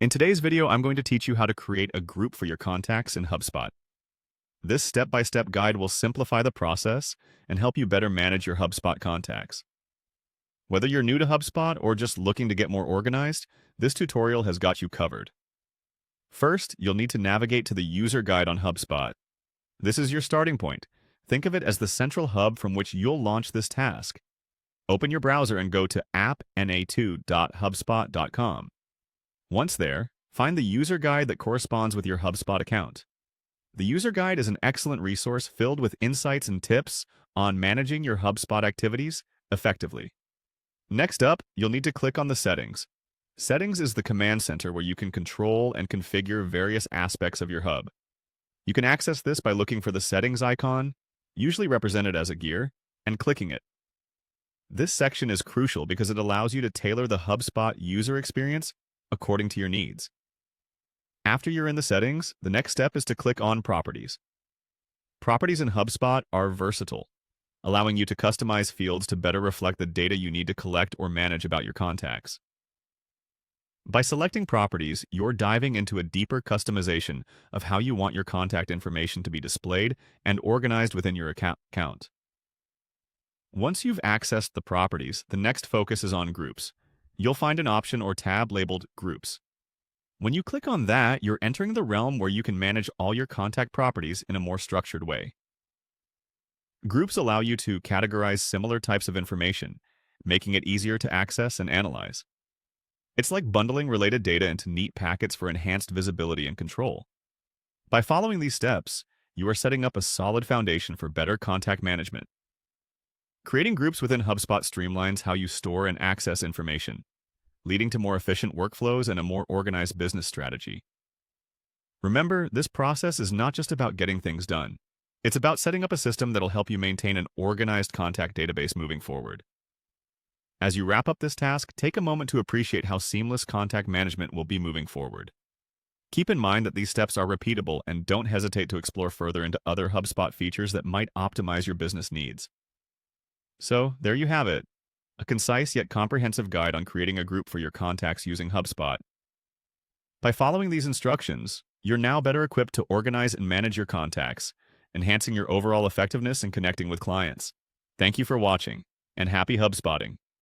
In today's video, I'm going to teach you how to create a group for your contacts in HubSpot. This step-by-step guide will simplify the process and help you better manage your HubSpot contacts. Whether you're new to HubSpot or just looking to get more organized, this tutorial has got you covered. First, you'll need to navigate to the user guide on HubSpot. This is your starting point. Think of it as the central hub from which you'll launch this task. Open your browser and go to appna2.hubspot.com. Once there, find the user guide that corresponds with your HubSpot account. The user guide is an excellent resource filled with insights and tips on managing your HubSpot activities effectively. Next up, you'll need to click on the settings. Settings is the command center where you can control and configure various aspects of your hub. You can access this by looking for the settings icon, usually represented as a gear, and clicking it. This section is crucial because it allows you to tailor the HubSpot user experience according to your needs. After you're in the settings, the next step is to click on Properties. Properties in HubSpot are versatile, allowing you to customize fields to better reflect the data you need to collect or manage about your contacts. By selecting properties, you're diving into a deeper customization of how you want your contact information to be displayed and organized within your account. Once you've accessed the properties, the next focus is on groups. You'll find an option or tab labeled Groups. When you click on that, you're entering the realm where you can manage all your contact properties in a more structured way. Groups allow you to categorize similar types of information, making it easier to access and analyze. It's like bundling related data into neat packets for enhanced visibility and control. By following these steps, you are setting up a solid foundation for better contact management. Creating groups within HubSpot streamlines how you store and access information, leading to more efficient workflows and a more organized business strategy. Remember, this process is not just about getting things done. It's about setting up a system that'll help you maintain an organized contact database moving forward. As you wrap up this task, take a moment to appreciate how seamless contact management will be moving forward. Keep in mind that these steps are repeatable and don't hesitate to explore further into other HubSpot features that might optimize your business needs. So, there you have it, a concise yet comprehensive guide on creating a group for your contacts using HubSpot. By following these instructions, you're now better equipped to organize and manage your contacts, enhancing your overall effectiveness in connecting with clients. Thank you for watching, and happy HubSpotting!